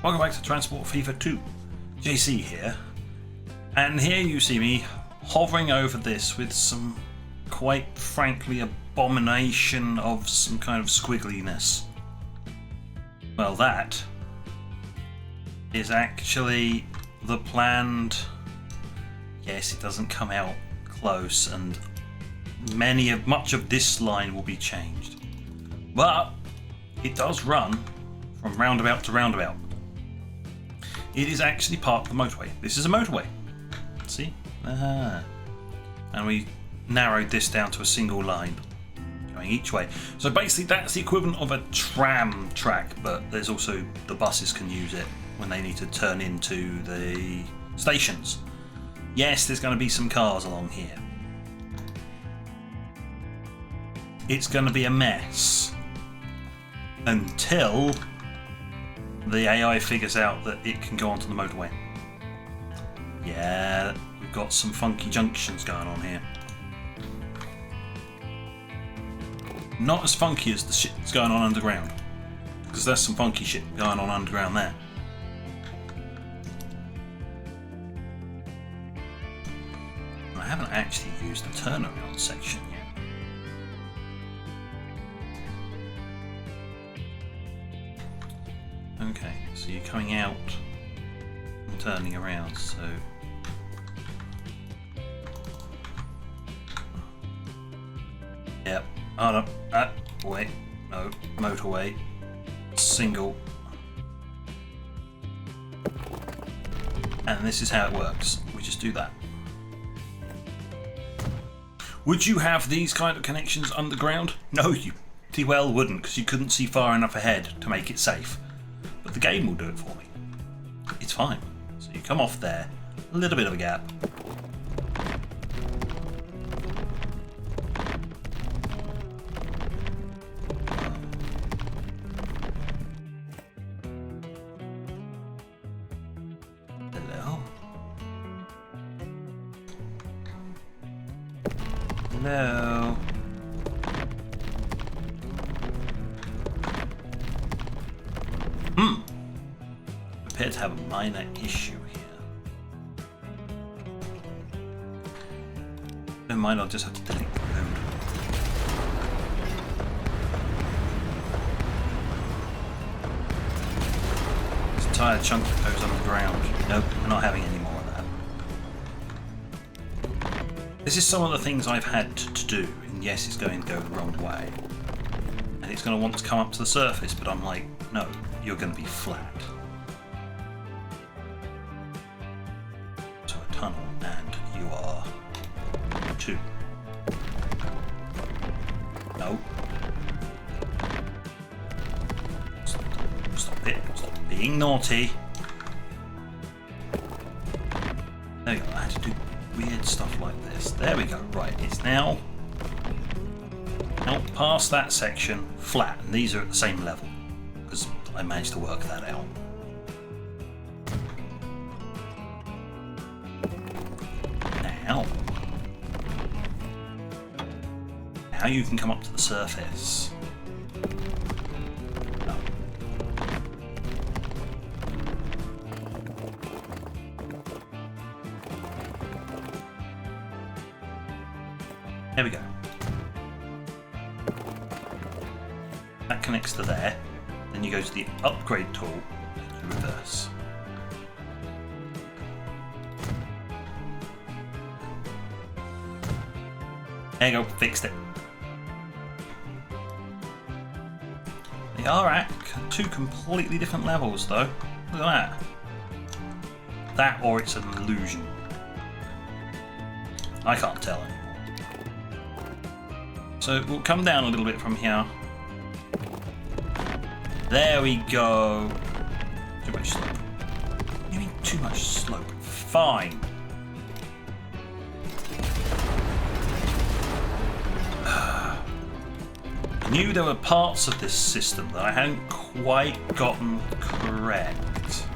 Welcome back to Transport FIFA 2. JC here. And here you see me hovering over this with some, quite frankly, abomination of some kind of squiggliness. Well, that is actually the planned... Yes, it doesn't come out close, and much of this line will be changed. But it does run from roundabout to roundabout. It is actually part of the motorway. This is a motorway. See? And we narrowed this down to a single line going each way. So basically that's the equivalent of a tram track, but there's also the buses can use it when they need to turn into the stations. Yes, there's going to be some cars along here. It's going to be a mess until the AI figures out that it can go onto the motorway. Yeah, we've got some funky junctions going on here. Not as funky as the shit that's going on underground, because there's some funky shit going on underground there. I haven't actually used the turnaround section yet. Okay, so you're coming out and turning around, so... Yep, oh no, wait, no, motorway, single. And this is how it works, we just do that. Would you have these kind of connections underground? No, you pretty well wouldn't, because you couldn't see far enough ahead to make it safe. But the game will do it for me. It's fine. So you come off there, a little bit of a gap. Hello? Hello? Appear to have a minor issue here. Never mind, I'll just have to delete the code. This entire chunk that goes underground. Nope, we're not having any more of that. This is some of the things I've had to do, and yes, it's going to go the wrong way. And it's going to want to come up to the surface, but I'm like, no, you're going to be flat. Tunnel, and you are 2. No. Stop it. Stop being naughty. There we go. I had to do weird stuff like this. There we go. Right. It's now out past that section, flat, and these are at the same level because I managed to work that out. Now you can come up to the surface. No. There we go. That connects to there. Then you go to the upgrade tool and you reverse. There you go, fixed it. They are at 2 completely different levels though. Look at that. That or it's an illusion. I can't tell anymore. So we'll come down a little bit from here. There we go. Too much slope. What do you mean too much slope? Fine. I knew there were parts of this system that I hadn't quite gotten correct.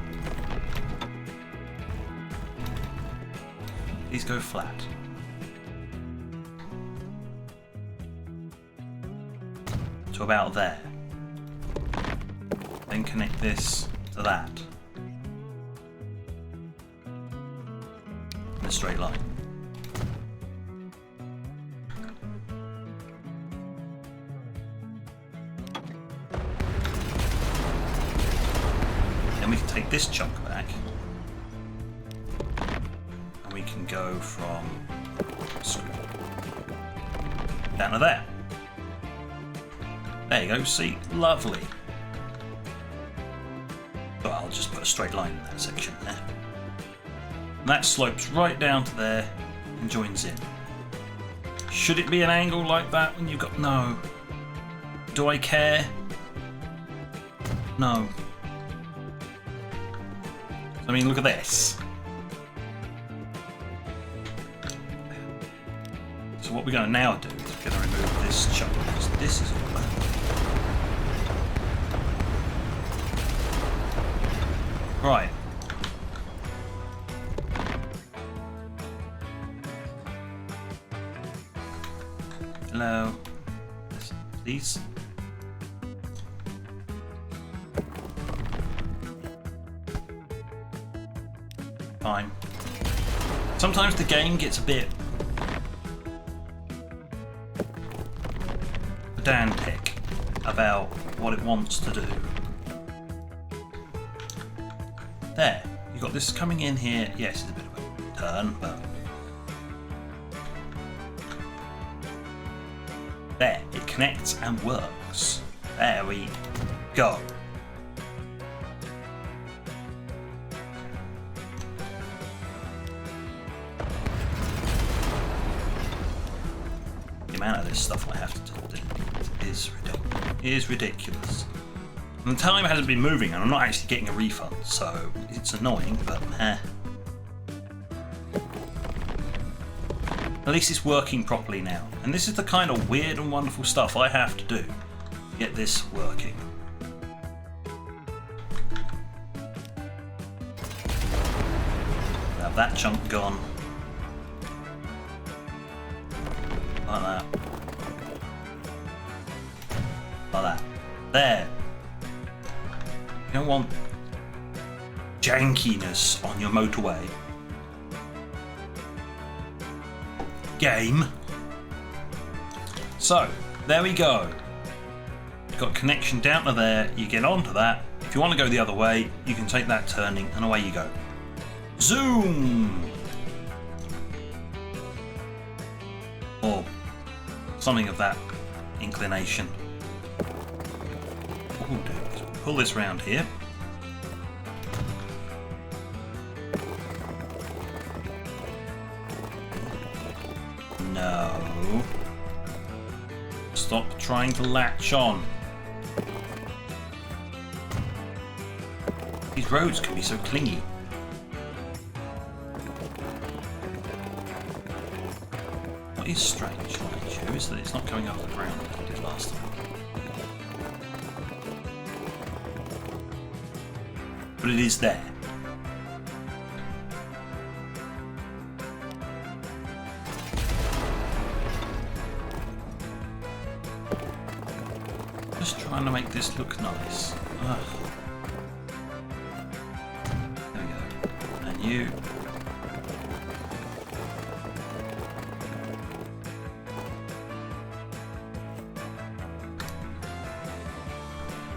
These go flat. To about there. Then connect this to that. a straight line. Then we can take this chunk back, and we can go from down to there. There you go, see? Lovely. So I'll just put a straight line in that section there. And that slopes right down to there and joins in. Should it be an angle like that when you've got... No. Do I care? No. I mean, look at this. So what we're going to now do is we're going to remove this chunk because this is all bad. Right. Hello. Please. Fine. Sometimes the game gets a bit pedantic about what it wants to do. There, you've got this coming in here. Yes, it's a bit of a turn, but there, it connects and works. There we go. The amount of this stuff I have to do is ridiculous. And the time hasn't been moving, and I'm not actually getting a refund, so it's annoying, but at least it's working properly now. And this is the kind of weird and wonderful stuff I have to do to get this working. Have that chunk gone. Like that. Like that. There. You don't want jankiness on your motorway. Game. So, there we go. You've got connection down to there, you get onto that. If you want to go the other way, you can take that turning and away you go. Zoom! Or something of that inclination. What we'll do is we'll pull this round here. No. Stop trying to latch on. These roads can be so clingy. What is strange, mind you, is that it's not coming off the ground like it did last time. But it is there. Just trying to make this look nice. Ugh. There we go. And you.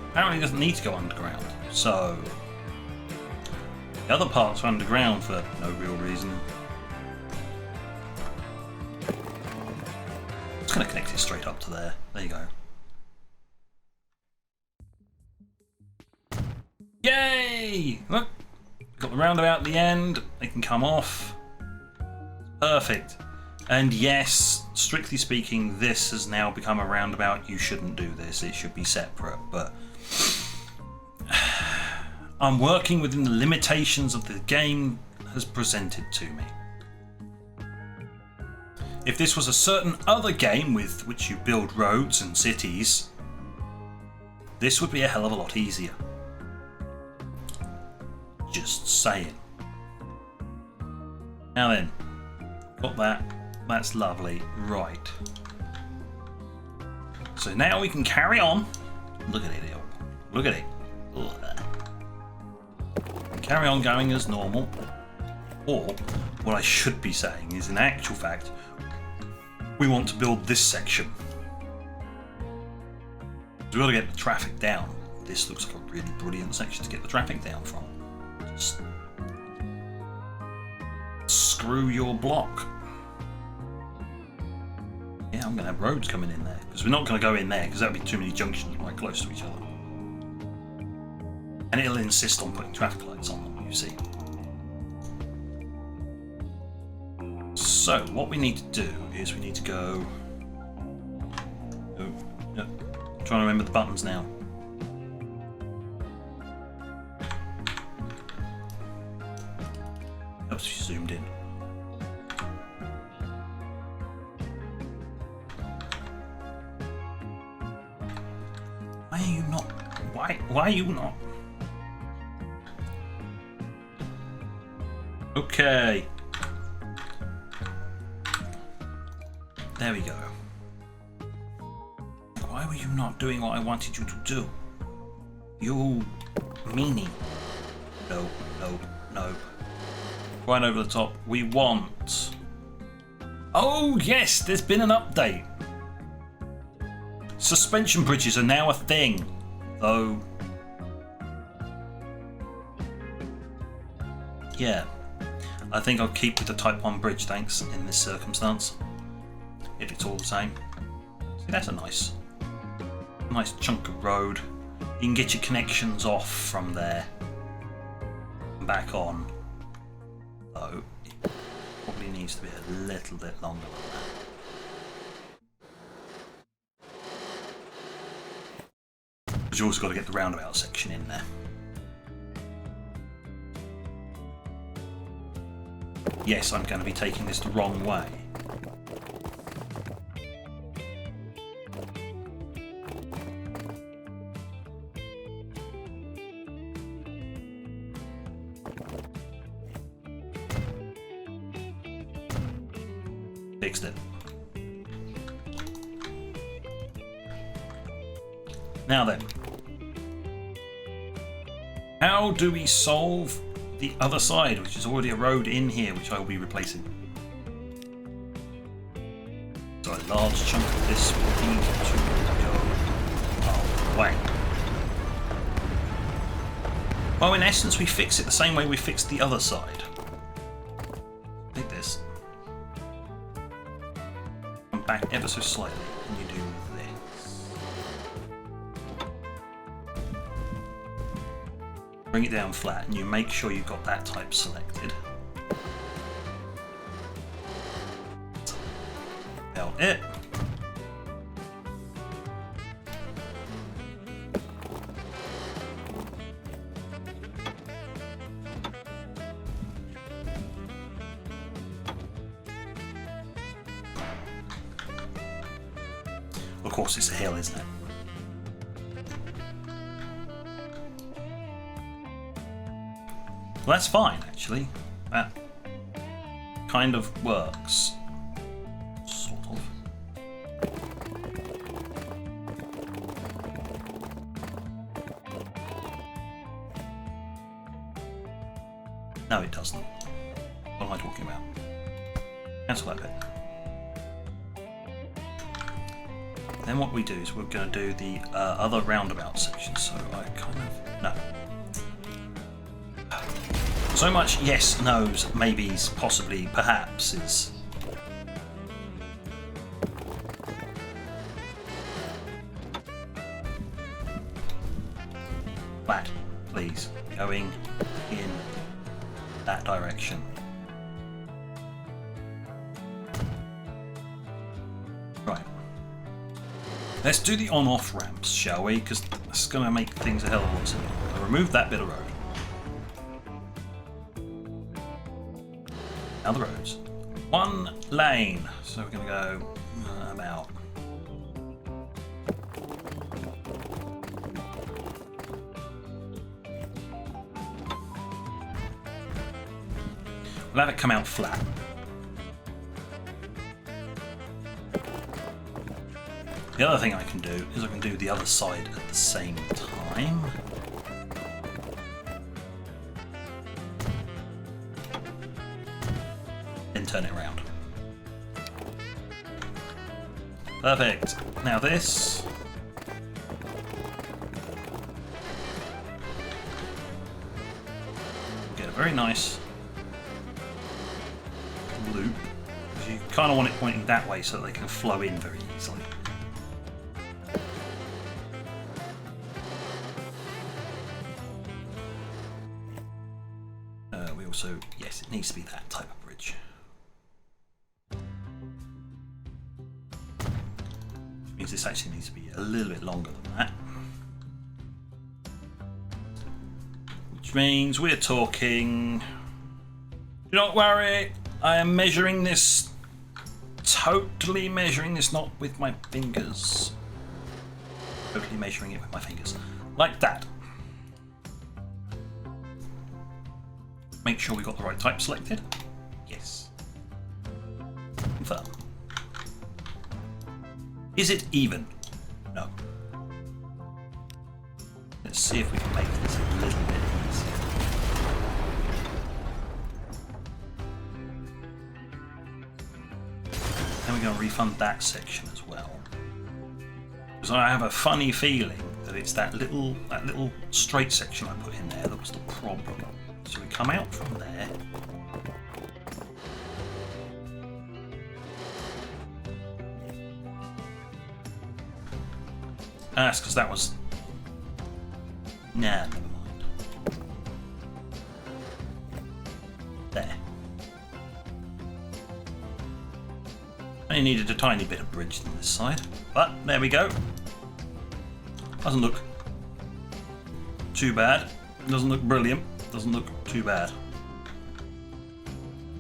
Apparently it doesn't need to go underground, so the other parts are underground for no real reason. I'm just going to connect it straight up to there. There you go. Yay! Look, got the roundabout at the end. They can come off. Perfect. And yes, strictly speaking, this has now become a roundabout. You shouldn't do this. It should be separate. But I'm working within the limitations of the game has presented to me. If this was a certain other game with which you build roads and cities, this would be a hell of a lot easier. Just saying. Now then, got that. That's lovely. Right. So now we can carry on. Look at it. Look at it. Ugh. Carry on going as normal. Or what I should be saying is, in actual fact, we want to build this section. We've got to get the traffic down. This looks like a really brilliant section to get the traffic down from. Just screw your block. Yeah, I'm going to have roads coming in there, because we're not going to go in there because that would be too many junctions right close to each other. And it'll insist on putting traffic lights on them, you see. So, what we need to do is we need to go... Oh, no. I'm trying to remember the buttons now. Oops, she zoomed in. Why are you not? Why are you not? Okay. There we go. Why were you not doing what I wanted you to do? You meanie. No, no, no. Right over the top. We want... Oh yes, there's been an update. Suspension bridges are now a thing, though. Yeah, I think I'll keep with the Type 1 bridge, thanks, in this circumstance. If it's all the same. See, that's a nice chunk of road. You can get your connections off from there and back on. Though it probably needs to be a little bit longer than that. But you also got to get the roundabout section in there. Yes, I'm going to be taking this the wrong way. Fixed it. Now then, how do we solve the other side, which is already a road in here, which I will be replacing? So a large chunk of this will need to go away. Well, in essence, we fix it the same way we fixed the other side. Take this. Come back ever so slightly, and you do this. Bring it down flat, and you make sure you've got that type selected. About it. Of course, it's a hill, isn't it? Well, that's fine, actually. That kind of works. Sort of. No, it doesn't. What am I talking about? Cancel that bit. Then what we do is we're going to do the other roundabout section. So I kind of... No. So much yes, no's, maybes, possibly, perhaps is... Flat, please. Going in that direction. Right. Let's do the on-off ramps, shall we? Because that's going to make things a hell of a lot simpler. I'll remove that bit of road. Now the roads. One lane. So we're going to go about. We'll have it come out flat. The other thing I can do is I can do the other side at the same time. turn it around. Perfect. Now this. Get a very nice loop. You kind of want it pointing that way so that they can flow in very easily. We also, yes, it needs to be that type of bridge. Which means this actually needs to be a little bit longer than that. Which means we're talking... Do not worry, I am measuring this, totally measuring this, not with my fingers. Totally measuring it with my fingers. Like that. Make sure we got the right type selected. Yes. Confirm. Is it even? No. Let's see if we can make this a little bit easier. Then we're going to refund that section as well. Because I have a funny feeling that it's that little straight section I put in there that was the problem. So we come out from there. That's because that was... Nah, never mind. There. Only needed a tiny bit of bridge on this side. But there we go. Doesn't look too bad. Doesn't look brilliant. Doesn't look too bad.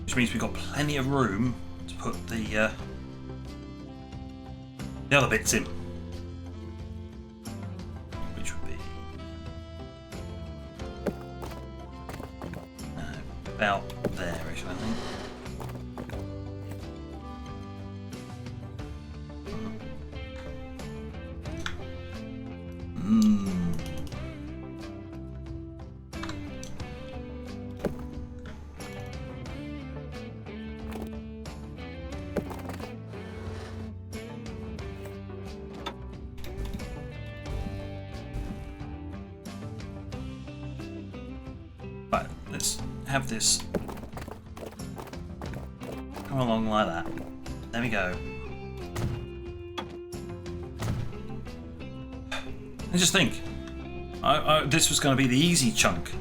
Which means we've got plenty of room to put the other bits in. Which would be about there-ish, I think. Right, let's have this come along like that. There we go. And just think, this was going to be the easy chunk.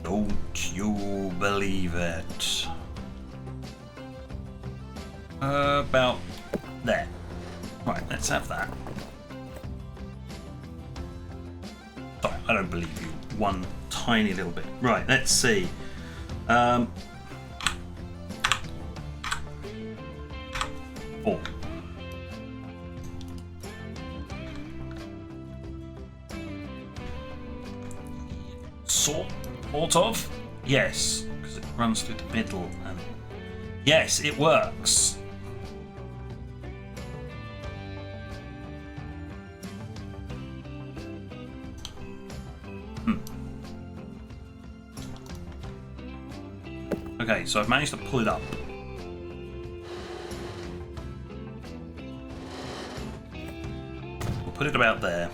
Don't you believe it? About there. Right, let's have that. Sorry, I don't believe you one tiny little bit. Right, let's see. Four. Sort of? Yes, because it runs through the middle. And yes, it works. Okay, so I've managed to pull it up. We'll put it about there.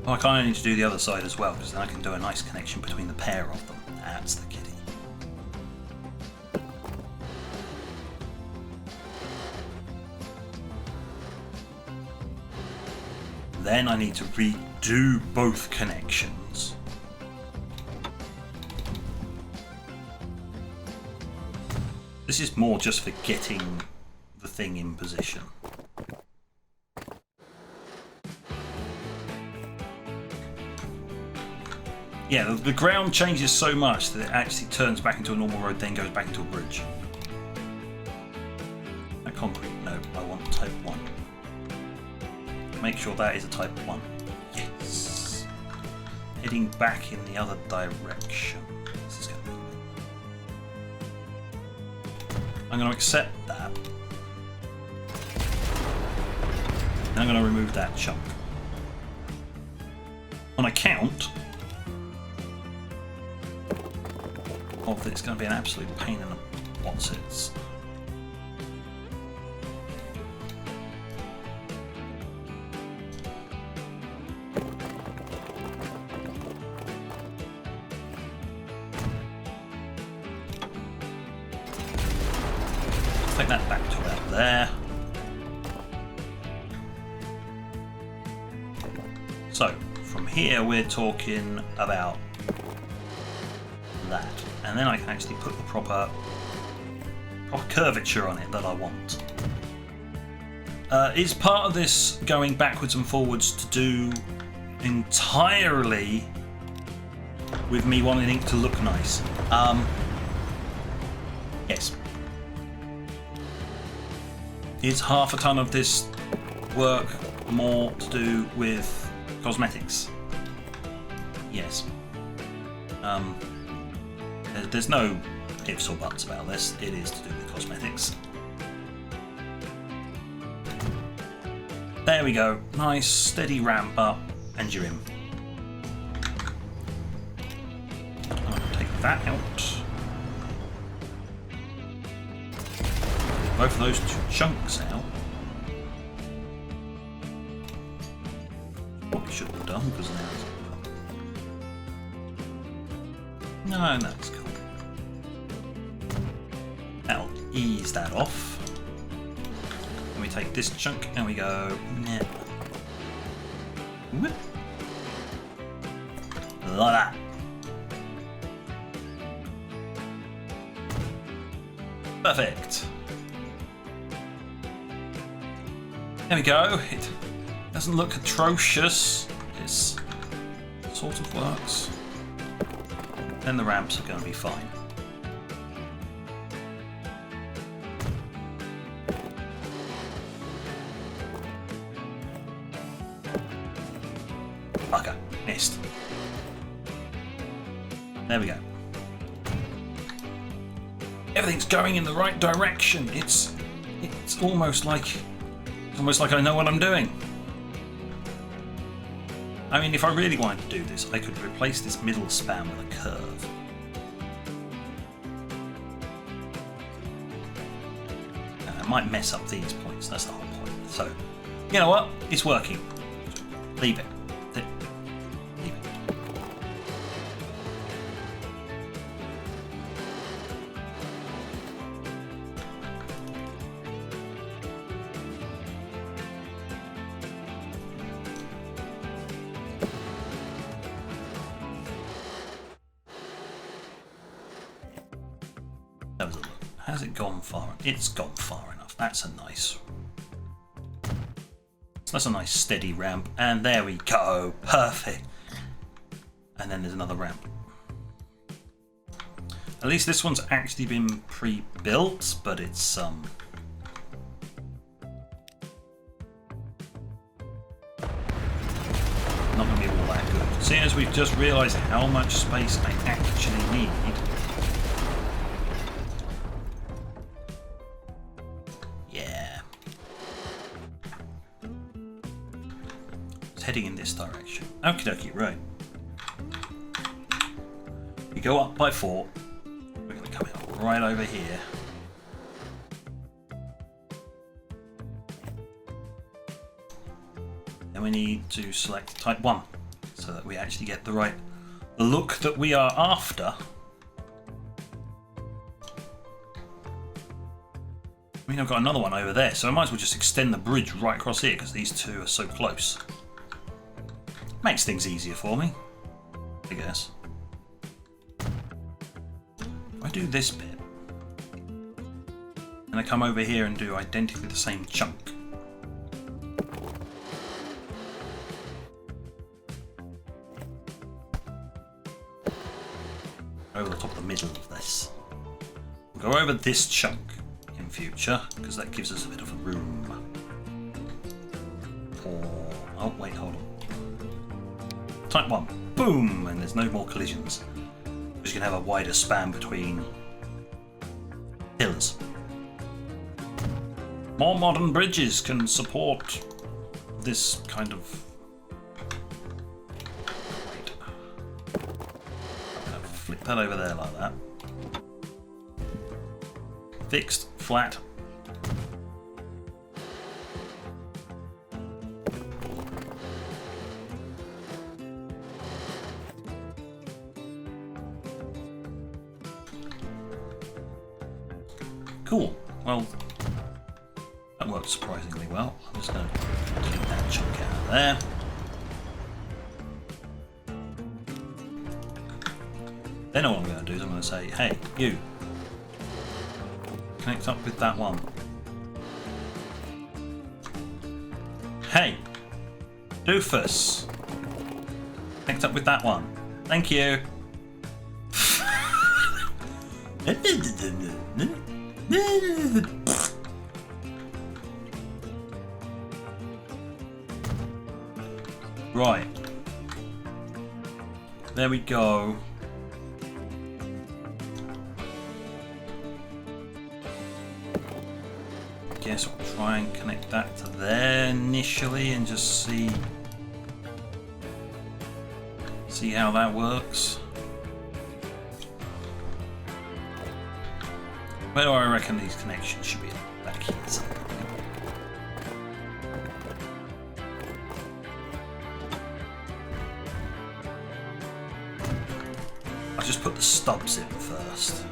Oh, I kind of need to do the other side as well, because then I can do a nice connection between the pair of them. That's the kitty. Then I need to redo both connections. This is more just for getting the thing in position. Yeah, the ground changes so much that it actually turns back into a normal road, then goes back into a bridge. A concrete, no, I want type 1. Make sure that is a type 1. Yes. Heading back in the other direction. This is going to be... I'm going to accept that. And I'm going to remove that chunk. On account of it's going to be an absolute pain in the what's its. Take that back to about there. So from here we're talking about that, and then I can actually put the proper curvature on it that I want. Is part of this going backwards and forwards to do entirely with me wanting it to look nice? Yes. Is half a ton of this work more to do with cosmetics? Yes. There's no ifs or buts about this. It is to do with cosmetics. There we go. Nice steady ramp up, and you're in. I'll take that out. Both of those two chunks out. Probably shouldn't have done because now it's... No, that's cool. That'll ease that off. And we take this chunk and we go... Nah. Whoop. Like that. Perfect. There we go. It doesn't look atrocious. It sort of works. Then the ramps are going to be fine. Okay, missed. There we go. Everything's going in the right direction. It's almost like I know what I'm doing. I mean, if I really wanted to do this, I could replace this middle span with a curve. And I might mess up these points, that's the whole point. So, you know what? It's working. Leave it. Leave it. Has it gone far? It's gone far enough. That's a nice steady ramp. And there we go. Perfect. And then there's another ramp. At least this one's actually been pre-built, but it's not going to be all that good. Seeing as we've just realised how much space I actually need. Heading in this direction. Okie dokie, right. We go up by 4. We're going to come out right over here. Then we need to select type 1 so that we actually get the look that we are after. I mean, I've got another one over there, so I might as well just extend the bridge right across here because these two are so close. Makes things easier for me, I guess. If I do this bit, and I come over here and do identically the same chunk. Over the top of the middle of this. We'll go over this chunk in future, because that gives us a bit of a room. Oh, wait, hold on. Type 1, boom, and there's no more collisions. Because you can have a wider span between pillars. More modern bridges can support this kind of... Wait. I'm going to flip that over there like that. Fixed, flat. Cool. Well, that worked surprisingly well. I'm just going to delete that chunk out of there. Then all I'm going to do is I'm going to say, hey, you, connect up with that one. Hey, doofus, connect up with that one. Thank you. Right. There we go. Guess we'll try and connect that to there initially and just see how that works. Where do I reckon these connections should be? Back here somewhere. I'll just put the stubs in first.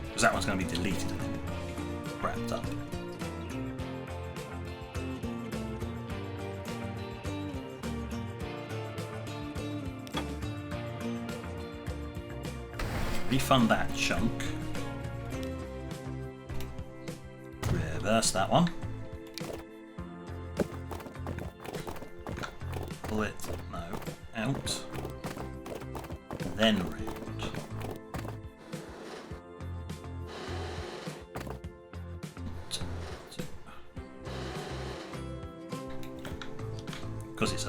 Because that one's going to be deleted. Wrapped up. Refund that chunk. Reverse that one. Pull it, no, out. Then round. Because it's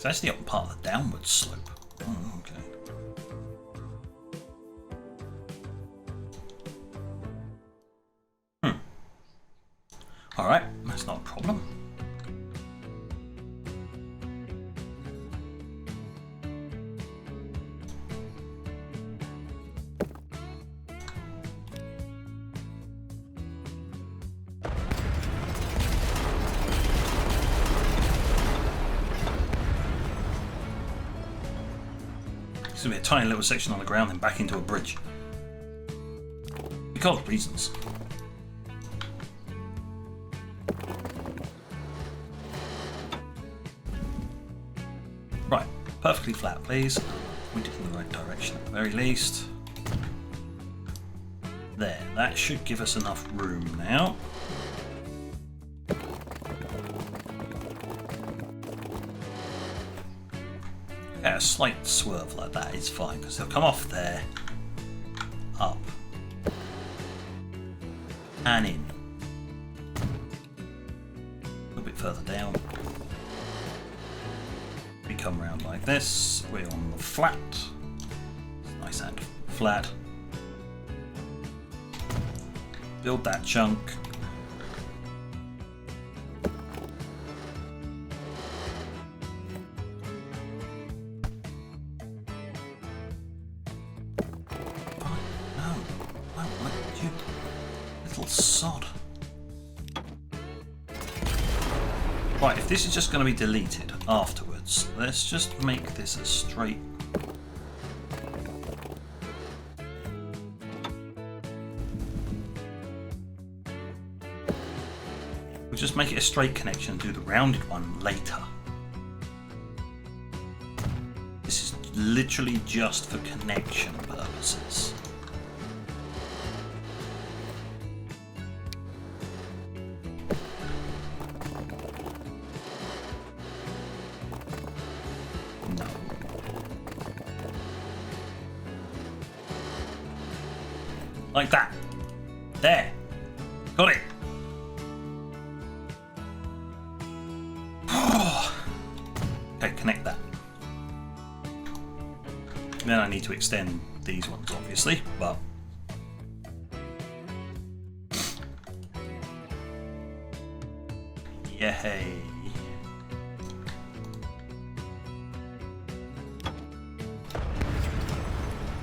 actually up part of the downward slope. Oh, okay. Alright, that's not a problem. It's going to be a tiny little section on the ground, then back into a bridge. Because of reasons. Right, perfectly flat, please. Point it in the right direction at the very least. There, that should give us enough room now. Yeah, a slight swerve like that is fine because they'll come off there, up, and in. A little bit further down. We come round like this. We're on the flat. Nice and flat. Build that chunk. Sod. Right, if this is just going to be deleted afterwards, let's just make this a straight. We'll just make it a straight connection and do the rounded one later. This is literally just for connection purposes. Like that. There. Got it. need to extend these ones, obviously, but yay.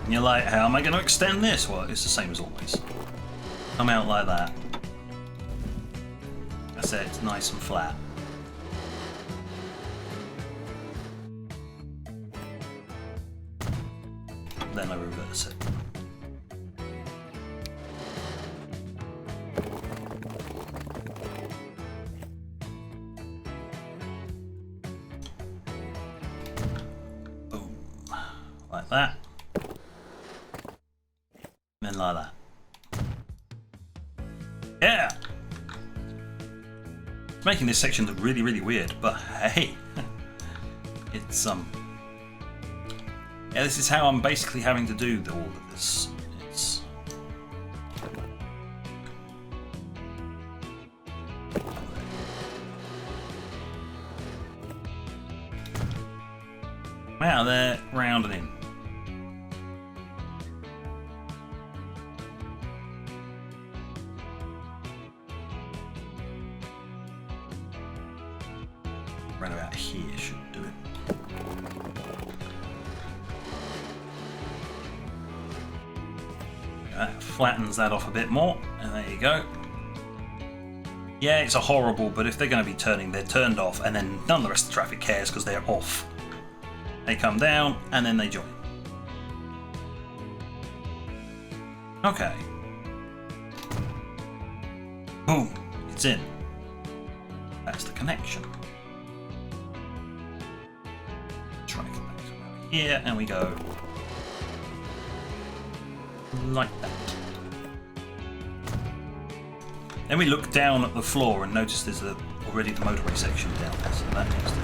And you're like, how am I going to extend this? Well, it's the same as always. Come out like that. That's it, it's nice and flat. Then I reverse it. Boom. Like that. And then like that. Yeah! It's making this section look really, really weird, but hey! It's yeah, this is how I'm basically having to do all of this. It's out there, round and in. Right about here should do it. That flattens that off a bit more, and there you go. Yeah, it's a horrible, but if they're going to be turning, they're turned off, and then none of the rest of the traffic cares because they're off. They come down, and then they join. Okay. Boom, it's in. That's the connection. Try to come back to here, and we go like that. Then we look down at the floor and notice there's already the motorway section down there, so that needs to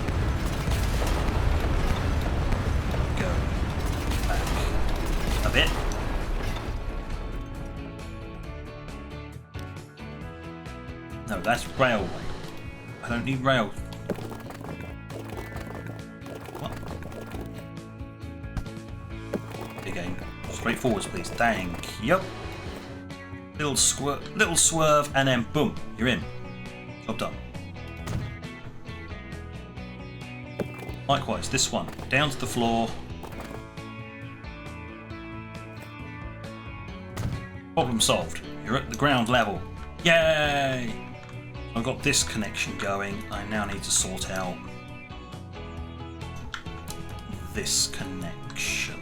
go back a bit. No, that's railway. I don't need rail. What? Again. Straight forwards, please. Thank you. Little swerve, and then boom, you're in. Job done. Likewise, this one down to the floor. Problem solved. You're at the ground level. Yay! I've got this connection going. I now need to sort out this connection.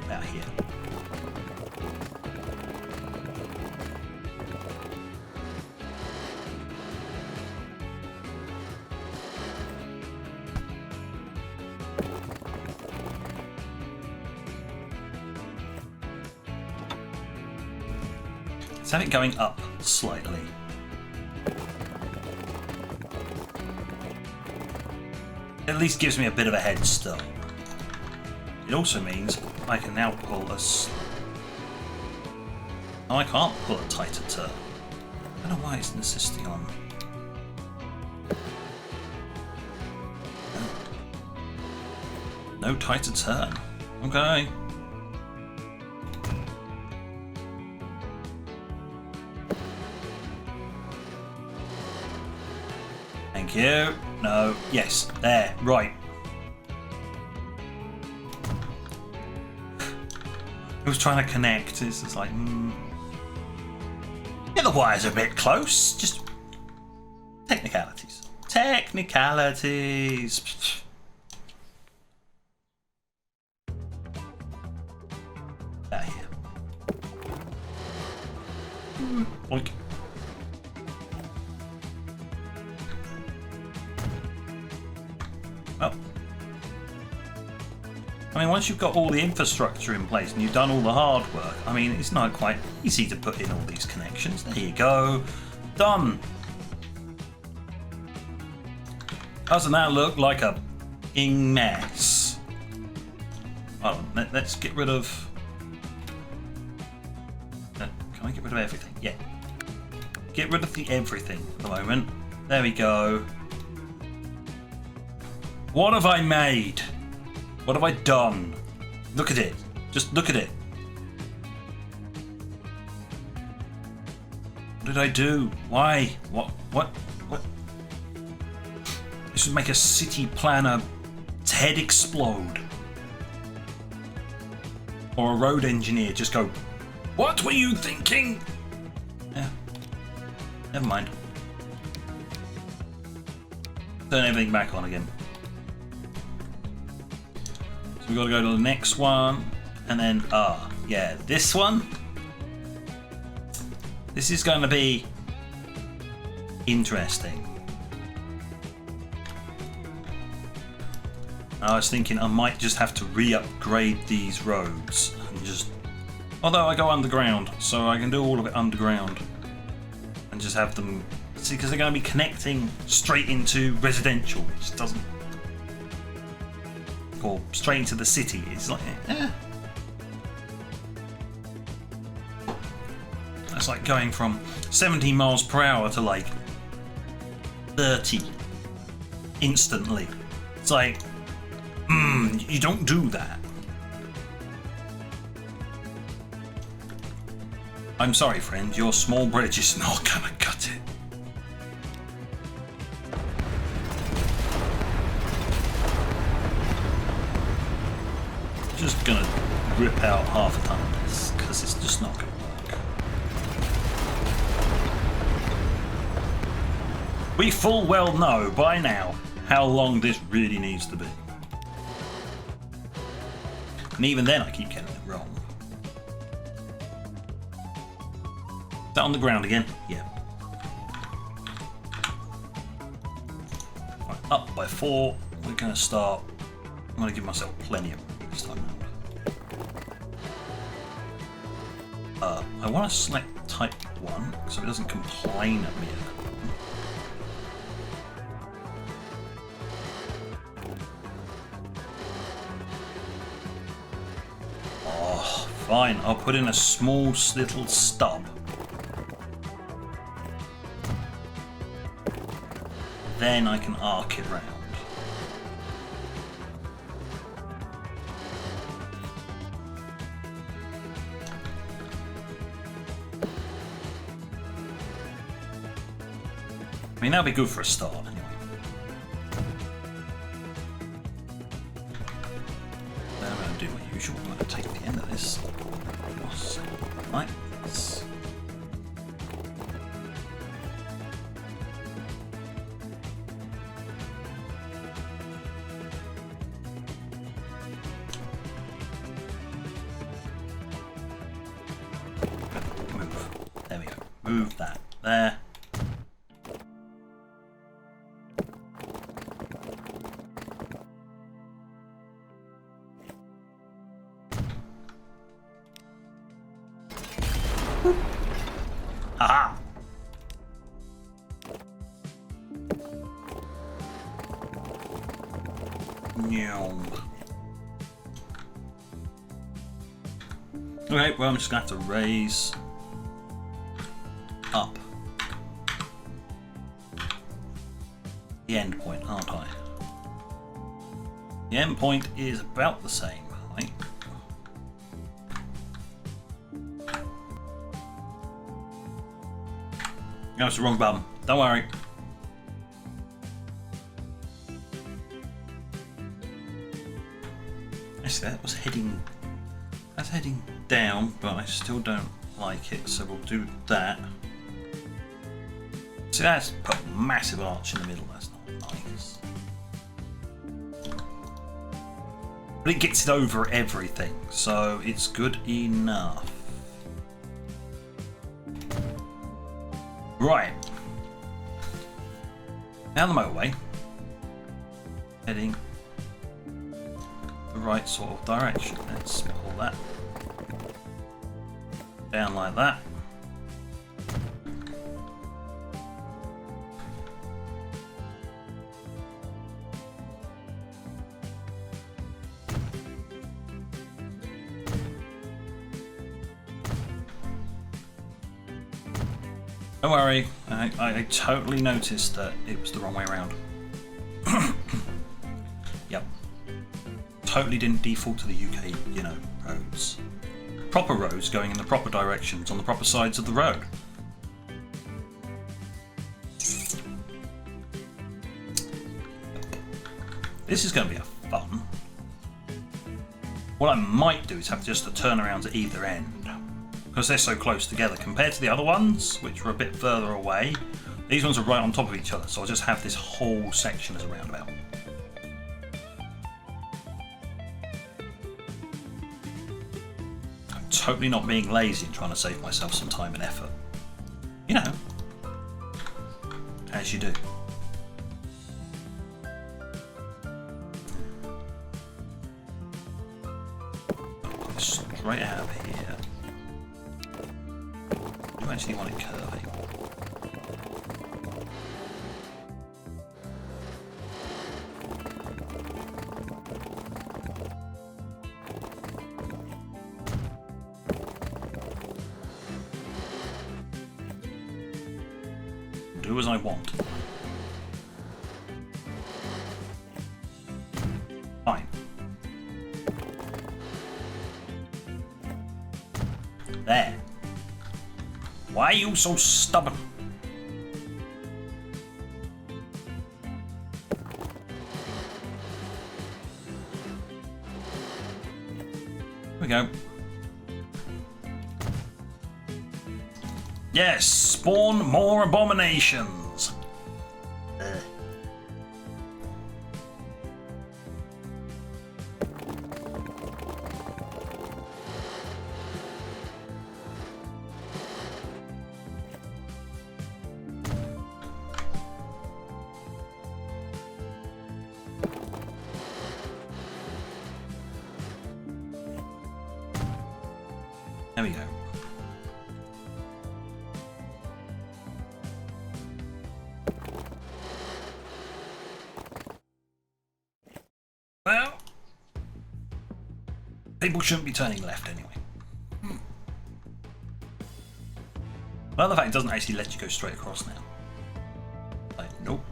About here. Let's have it going up slightly. At least gives me a bit of a head start. It also means I can now pull a... Oh, I can't pull a tighter turn. I don't know why it's insisting on... No tighter turn. Okay. Thank you. No. Yes. There. Right. I was trying to connect. It's just like, yeah, the wires are a bit close. Just technicalities. Technicalities. Out here. Boink. Oh. I mean, once you've got all the infrastructure in place and you've done all the hard work, I mean, it's not quite easy to put in all these connections. There you go. Done. Doesn't that look like a mess? Oh, let's get rid of... Can I get rid of everything? Yeah. Get rid of the everything at the moment. There we go. What have I made? What have I done? Look at it. Just look at it. What did I do? Why? What? This would make a city planner's head explode. Or a road engineer just go, what were you thinking? Yeah. Never mind. Turn everything back on again. So we've got to go to the next one. And then, yeah, this one. This is going to be interesting. I was thinking I might just have to re-upgrade these roads and just, although I go underground, so I can do all of it underground and just have them, see, because they're going to be connecting straight into residential, which doesn't, or straight into the city. It's like, It's like going from 17 miles per hour to like 30 instantly. It's like, you don't do that. I'm sorry, friend, your small bridge is not gonna cut it. Just gonna rip out half a ton of this, because it's just not gonna work. We full well know by now how long this really needs to be. And even then I keep getting it wrong. Is that on the ground again? Yeah. Right, up by 4. We're going to start. I'm going to give myself plenty of room this time around. I want to select type 1 so it doesn't complain at me. Fine, I'll put in a small little stub. Then I can arc it round. I mean, that'll be good for a start anyway. Then I'm going to do my usual. I'm going to take the end of this. Like this. Move. There we go. Move that there. Aha! Okay, well, I'm just gonna have to raise up the end point, aren't I? The end point is about the same height. No, it's the wrong button. Don't worry. Actually, that was heading. That's heading down, but I still don't like it. So we'll do that. See, that's put a massive arch in the middle. That's not nice. But it gets it over everything, so it's good enough. Right, down the motorway, heading the right sort of direction. Let's pull that down like that. Don't worry, I totally noticed that it was the wrong way around. totally didn't default to the UK, you know, roads. Proper roads going in the proper directions on the proper sides of the road. This is going to be a fun. What I might do is have just the turnarounds at either end, because they're so close together compared to the other ones, which are a bit further away. These ones are right on top of each other, so I'll just have this whole section as a roundabout. I'm totally not being lazy and trying to save myself some time and effort. You know, as you do. Straight out of here. I do actually want it curving. Do as I want. Fine. There. Why are you so stubborn? Here we go. Yes, spawn more abominations. There we go. Well, people shouldn't be turning left anyway. Well, the fact it doesn't actually let you go straight across now. Like, nope.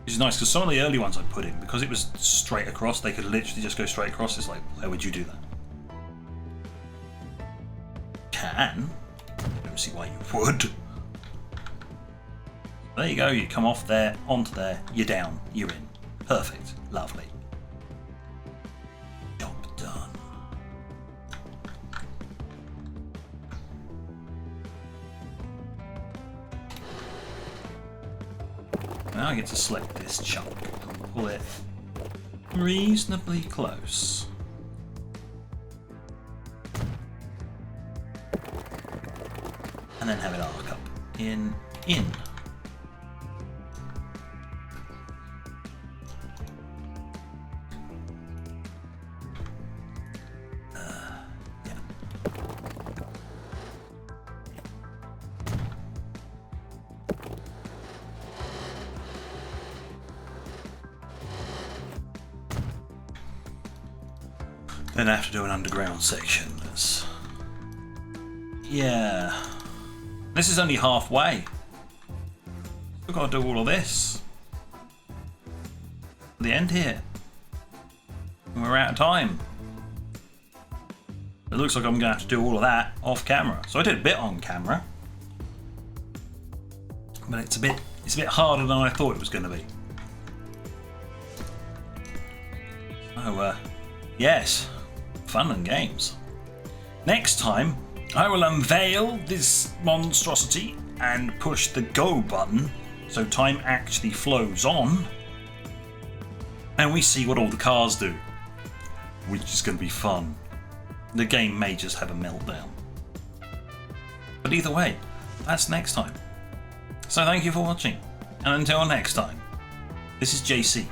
Which is nice because some of the early ones I put in, because it was straight across, they could literally just go straight across. It's like, why would you do that? Can. I don't see why you would. There you go, you come off there, onto there, you're down, you're in. Perfect. Lovely. Job done. Now I get to select this chunk and pull it reasonably close. And then have it arc up. In. Then I have to do an underground section. Yeah. This is only halfway. We've got to do all of this. The end here. And we're out of time. It looks like I'm going to have to do all of that off camera. So I did a bit on camera. But it's a bit harder than I thought it was going to be. Oh, yes. Fun and games. Next time, I will unveil this monstrosity and push the go button so time actually flows on, and we see what all the cars do, which is going to be fun. The game may just have a meltdown. But either way, that's next time. So thank you for watching, and until next time, this is JC.